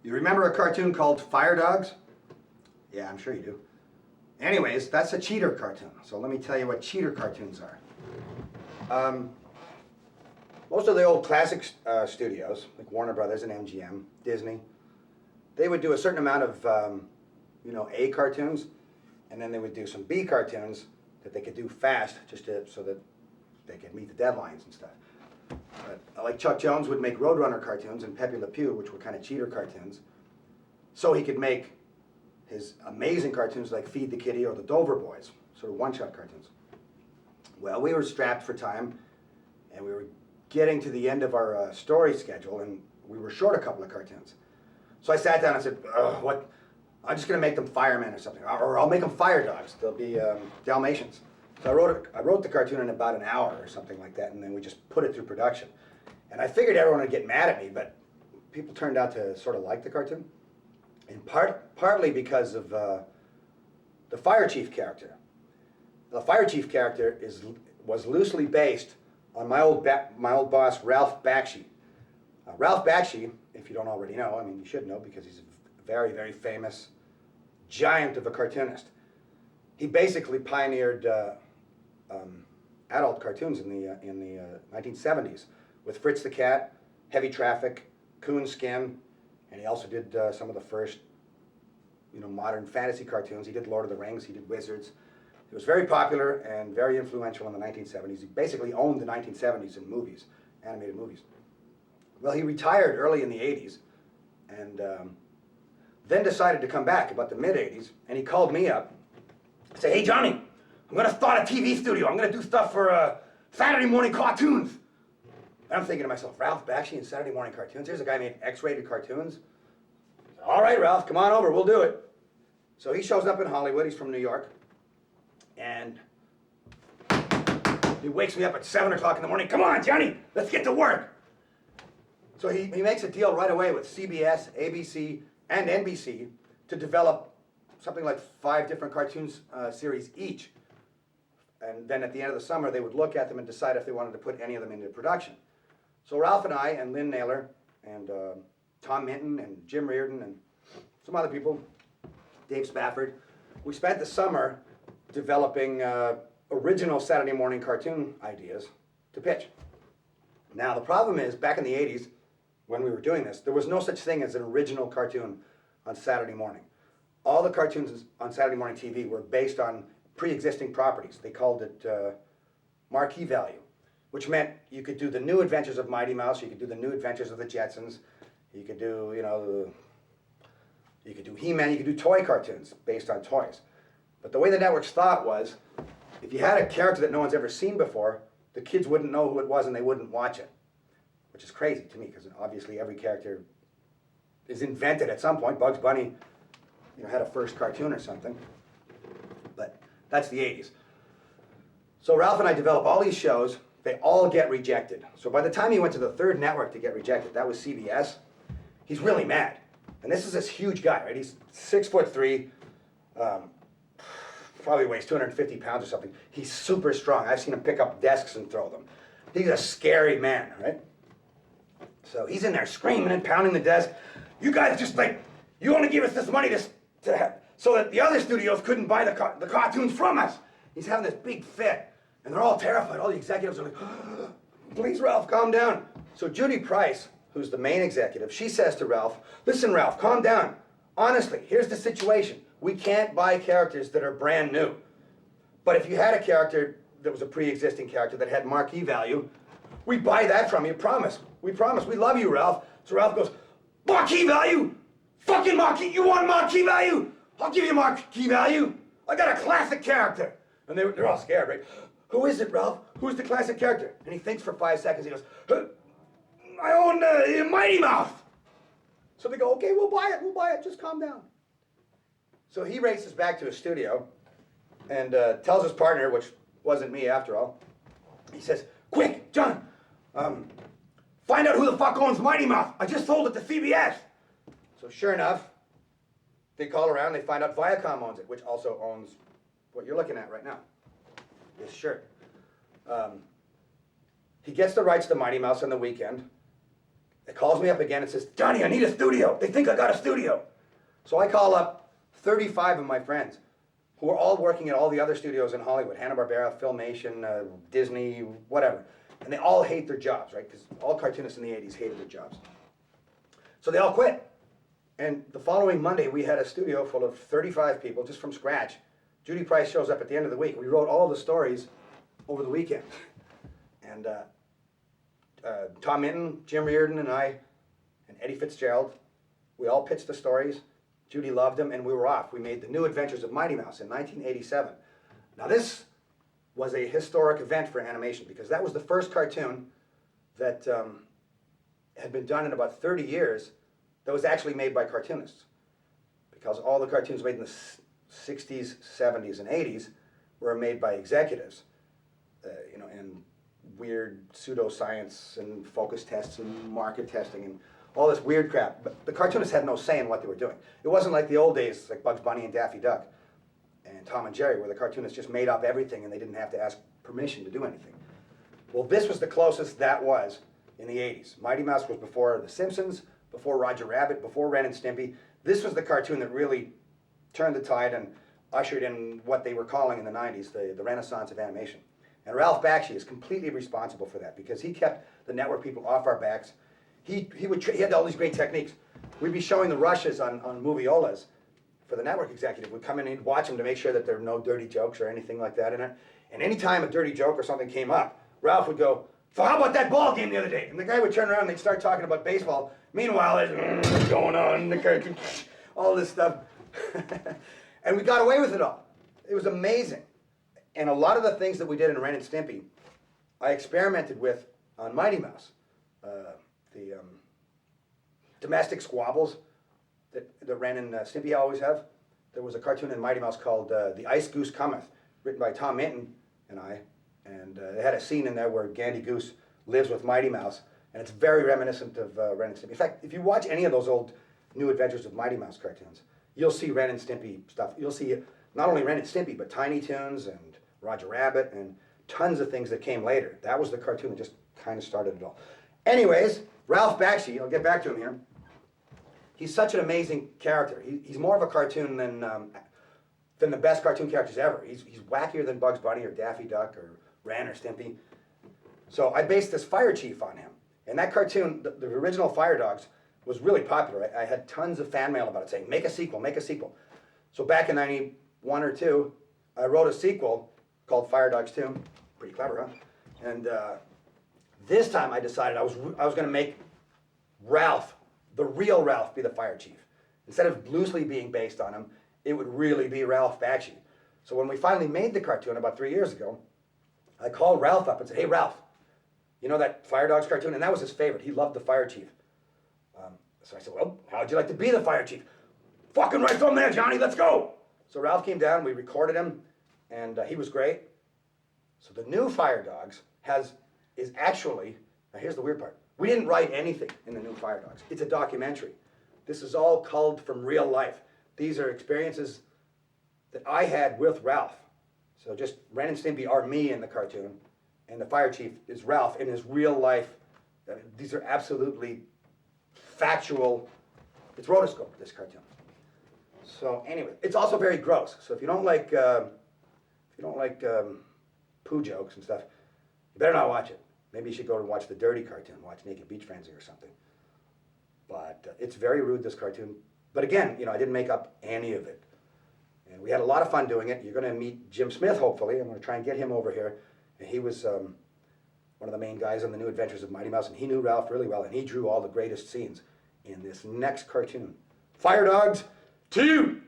You remember a cartoon called Fire Dogs? Yeah, I'm sure you do. Anyways, that's a cheater cartoon. So let me tell you what cheater cartoons are. Most of the old classic studios, like Warner Brothers and MGM, Disney, they would do a certain amount of, A cartoons, and then they would do some B cartoons that they could do fast, so that they could meet the deadlines and stuff. But, like Chuck Jones would make Roadrunner cartoons and Pepe Le Pew, which were kind of cheater cartoons, so he could make his amazing cartoons like Feed the Kitty or the Dover Boys, sort of one-shot cartoons. Well, we were strapped for time, and we were getting to the end of our story schedule, and we were short a couple of cartoons. So I sat down and said, what? I'm just going to make them firemen or something, or I'll make them fire dogs. They'll be Dalmatians. So I wrote the cartoon in about an hour or something like that, and then we just put it through production. And I figured everyone would get mad at me, but people turned out to sort of like the cartoon, and partly because of the fire chief character. The fire chief character was loosely based on my old boss, Ralph Bakshi. Ralph Bakshi, if you don't already know, I mean you should know because he's a very, very famous giant of a cartoonist. He basically pioneered adult cartoons in the 1970s with Fritz the Cat, Heavy Traffic, Coonskin, and he also did some of the first modern fantasy cartoons. He did Lord of the Rings, he did Wizards. He was very popular and very influential in the 1970s. He basically owned the 1970s in movies, animated movies. Well, he retired early in the 80s and then decided to come back about the mid-80s, and he called me up and said, "Hey, Johnny, I'm going to start a TV studio. I'm going to do stuff for Saturday morning cartoons." And I'm thinking to myself, Ralph Bakshi and Saturday morning cartoons? Here's a guy who made X-rated cartoons. Said, "All right, Ralph, come on over. We'll do it." So he shows up in Hollywood. He's from New York. And he wakes me up at 7 o'clock in the morning. "Come on, Johnny, let's get to work." So he makes a deal right away with CBS, ABC, and NBC to develop something like 5 different cartoons series each. And then at the end of the summer, they would look at them and decide if they wanted to put any of them into production. So Ralph and I and Lynn Naylor and Tom Minton and Jim Reardon and some other people, Dave Spafford, we spent the summer developing original Saturday morning cartoon ideas to pitch. Now the problem is, back in the 80s, when we were doing this, there was no such thing as an original cartoon on Saturday morning. All the cartoons on Saturday morning TV were based on pre-existing properties. They called it marquee value, which meant you could do the New Adventures of Mighty Mouse, you could do the New Adventures of the Jetsons, you could do, you could do He-Man, you could do toy cartoons based on toys. But the way the networks thought was, if you had a character that no one's ever seen before, the kids wouldn't know who it was and they wouldn't watch it. Which is crazy to me, because obviously every character is invented at some point. Bugs Bunny, had a first cartoon or something. But that's the 80s. So Ralph and I develop all these shows. They all get rejected. So by the time he went to the 3rd network to get rejected, that was CBS, he's really mad. And this is this huge guy, right? He's 6'3", probably weighs 250 pounds or something. He's super strong. I've seen him pick up desks and throw them. He's a scary man, right? So he's in there screaming and pounding the desk. "You guys you only give us this money so that the other studios couldn't buy the cartoons from us." He's having this big fit, and they're all terrified. All the executives are like, "Please, Ralph, calm down." So Judy Price, who's the main executive, she says to Ralph, "Listen, Ralph, calm down. Honestly, here's the situation. We can't buy characters that are brand new. But if you had a character that was a pre-existing character that had marquee value, we buy that from you, promise. We promise. We love you, Ralph." So Ralph goes, "Marquee value? Fucking marquee? You want marquee value? I'll give you marquee value. I got a classic character." And they're all scared, right? "Who is it, Ralph? Who's the classic character?" And he thinks for 5 seconds. He goes, "I own Mighty Mouse." So they go, "Okay, we'll buy it. Just calm down." So he races back to his studio and tells his partner, which wasn't me after all, he says, "Quick, John, find out who the fuck owns Mighty Mouse. I just sold it to CBS." So sure enough, they call around, they find out Viacom owns it, which also owns what you're looking at right now, this shirt. He gets the rights to Mighty Mouse on the weekend, It calls me up again and says, Johnny, I need a studio. They think I got a studio. So I call up 35 of my friends who are all working at all the other studios in Hollywood, Hanna-Barbera, Filmation, Disney, whatever. And they all hate their jobs, right? Because all cartoonists in the 80s hated their jobs. So they all quit. And the following Monday, we had a studio full of 35 people, just from scratch. Judy Price shows up at the end of the week. We wrote all the stories over the weekend. And Tom Minton, Jim Reardon, and I, and Eddie Fitzgerald, we all pitched the stories. Judy loved them, and we were off. We made The New Adventures of Mighty Mouse in 1987. Now this was a historic event for animation, because that was the first cartoon that had been done in about 30 years that was actually made by cartoonists. Because all the cartoons made in the 60s, 70s, and 80s were made by executives, you know, and weird pseudoscience and focus tests and market testing and all this weird crap. But the cartoonists had no say in what they were doing. It wasn't like the old days, like Bugs Bunny and Daffy Duck and Tom and Jerry, where the cartoonists just made up everything and they didn't have to ask permission to do anything. Well, this was the closest that was in the 80s. Mighty Mouse was before The Simpsons, before Roger Rabbit, before Ren and Stimpy. This was the cartoon that really turned the tide and ushered in what they were calling in the 90s the Renaissance of animation. And Ralph Bakshi is completely responsible for that, because he kept the network people off our backs. He had all these great techniques. We'd be showing the rushes on moviolas for the network executive. We'd come in and watch them to make sure that there were no dirty jokes or anything like that in it. And anytime a dirty joke or something came up, Ralph would go, so how about that ball game the other day? And the guy would turn around and they'd start talking about baseball. Meanwhile, there's what's going on in the cartoon, all this stuff. And we got away with it all. It was amazing. And a lot of the things that we did in Ren and Stimpy, I experimented with on Mighty Mouse. The domestic squabbles that Ren and Stimpy always have. There was a cartoon in Mighty Mouse called The Ice Goose Cometh, written by Tom Minton and I. And they had a scene in there where Gandy Goose lives with Mighty Mouse. And it's very reminiscent of Ren and Stimpy. In fact, if you watch any of those old New Adventures of Mighty Mouse cartoons, you'll see Ren and Stimpy stuff. You'll see not only Ren and Stimpy, but Tiny Toons and Roger Rabbit and tons of things that came later. That was the cartoon that just kind of started it all. Anyways, Ralph Bakshi, I'll get back to him here. He's such an amazing character. He's more of a cartoon than the best cartoon characters ever. He's wackier than Bugs Bunny or Daffy Duck or Ren or Stimpy. So I based this Fire Chief on him. And that cartoon, the original Fire Dogs, was really popular. I had tons of fan mail about it saying, make a sequel, make a sequel. So back in 91 or 2, I wrote a sequel called Fire Dogs 2. Pretty clever, huh? And this time I decided I was going to make Ralph, the real Ralph, be the Fire Chief. Instead of loosely being based on him, it would really be Ralph Bakshi. So when we finally made the cartoon about 3 years ago, I called Ralph up and said, hey Ralph, you know that Fire Dogs cartoon? And that was his favorite. He loved the Fire Chief. So I said, well, how'd you like to be the Fire Chief? Fucking right from there, Johnny, let's go. So Ralph came down, we recorded him, and he was great. So the new Fire Dogs is actually, now here's the weird part, we didn't write anything in the new Fire Dogs. It's a documentary. This is all culled from real life. These are experiences that I had with Ralph. So just Ren and Stimpy are me in the cartoon, and the Fire Chief is Ralph in his real life. These are absolutely factual. It's rotoscoped, this cartoon. So anyway, it's also very gross. So if you don't like poo jokes and stuff, you better not watch it. Maybe you should go and watch the dirty cartoon, watch Naked Beach Frenzy or something. But it's very rude, this cartoon. But again, you know, I didn't make up any of it. And we had a lot of fun doing it. You're going to meet Jim Smith, hopefully. I'm going to try and get him over here. And he was one of the main guys on the New Adventures of Mighty Mouse, and he knew Ralph really well, and he drew all the greatest scenes in this next cartoon. Fire Dogs 2!